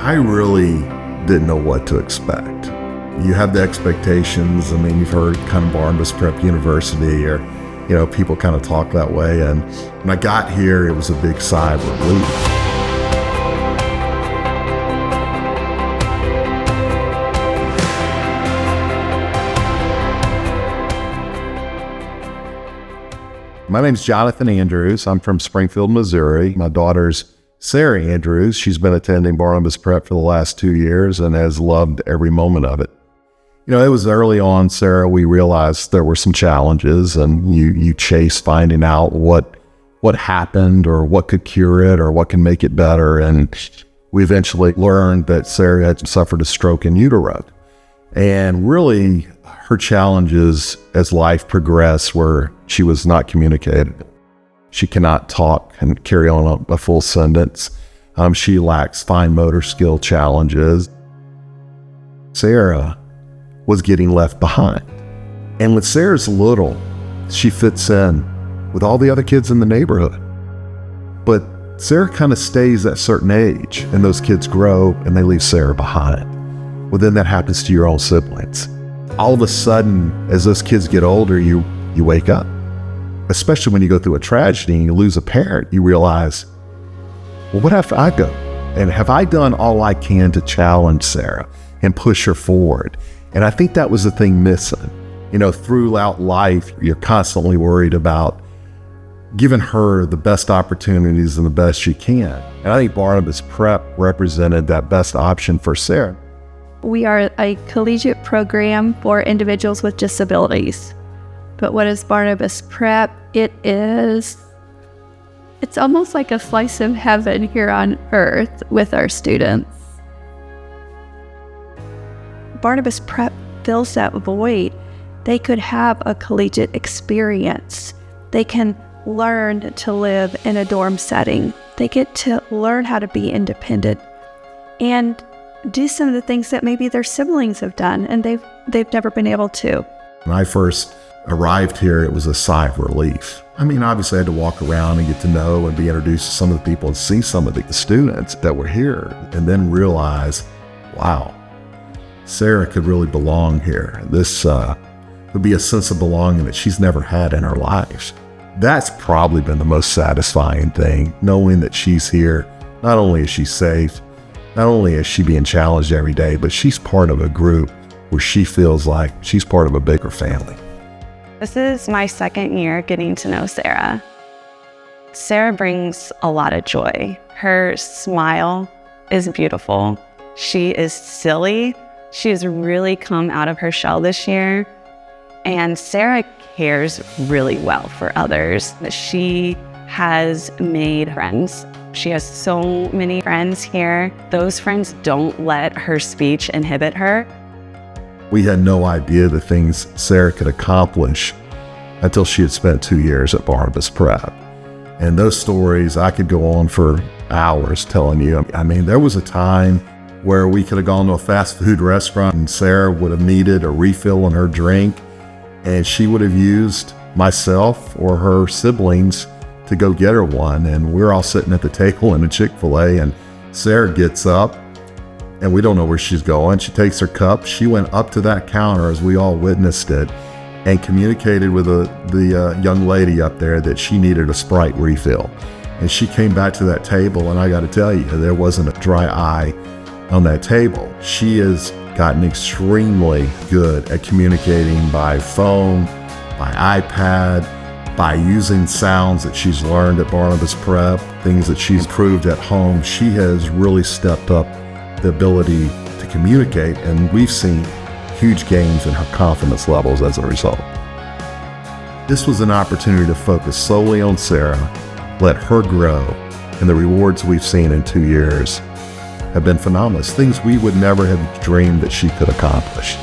I really didn't know what to expect. You have the expectations. I mean, you've heard kind of Barnabas Prep University, or, people kind of talk that way. And when I got here, it was a big sigh of relief. My name's Jonathan Andrews. I'm from Springfield, Missouri. My daughter's Sarah Andrews. She's been attending Barnabas Prep for the last 2 years and has loved every moment of it. It was early on, Sarah, we realized there were some challenges, and you chase finding out what happened or what could cure it or what can make it better. And we eventually learned that Sarah had suffered a stroke in utero. And really, her challenges as life progressed were she was not communicative. She cannot talk and carry on a full sentence. She lacks fine motor skill challenges. Sarah was getting left behind. And when Sarah's little, she fits in with all the other kids in the neighborhood. But Sarah kind of stays at a certain age, and those kids grow and they leave Sarah behind. Well, then that happens to your own siblings. All of a sudden, as those kids get older, you wake up. Especially when you go through a tragedy and you lose a parent, you realize, well, what have I done? And have I done all I can to challenge Sarah and push her forward? And I think that was the thing missing. Throughout life, you're constantly worried about giving her the best opportunities and the best you can. And I think Barnabas Prep represented that best option for Sarah. We are a collegiate program for individuals with disabilities. But what is Barnabas Prep? It's almost like a slice of heaven here on earth with our students. Barnabas Prep fills that void. They could have a collegiate experience. They can learn to live in a dorm setting. They get to learn how to be independent and do some of the things that maybe their siblings have done and they've never been able to. When I first arrived here, it was a sigh of relief. I mean, obviously I had to walk around and get to know and be introduced to some of the people and see some of the students that were here, and then realize, wow, Sarah could really belong here. This would be a sense of belonging that she's never had in her life. That's probably been the most satisfying thing, knowing that she's here. Not only is she safe, not only is she being challenged every day, but she's part of a group where she feels like she's part of a bigger family. This is my second year getting to know Sarah. Sarah brings a lot of joy. Her smile is beautiful. She is silly. She has really come out of her shell this year. And Sarah cares really well for others. She has made friends. She has so many friends here. Those friends don't let her speech inhibit her. We had no idea the things Sarah could accomplish until she had spent 2 years at Barnabas Prep. And those stories, I could go on for hours telling you. I mean, there was a time where we could have gone to a fast food restaurant and Sarah would have needed a refill on her drink, and she would have used myself or her siblings to go get her one. And we're all sitting at the table in a Chick-fil-A, and Sarah gets up and we don't know where she's going. She takes her cup. She went up to that counter as we all witnessed it and communicated with the young lady up there that she needed a Sprite refill. And she came back to that table, and I got to tell you, there wasn't a dry eye on that table. She has gotten extremely good at communicating by phone, by iPad, by using sounds that she's learned at Barnabas Prep, things that she's proved at home. She has really stepped up the ability to communicate, and we've seen huge gains in her confidence levels as a result. This was an opportunity to focus solely on Sarah, let her grow, and the rewards we've seen in 2 years have been phenomenal. Things we would never have dreamed that she could accomplish.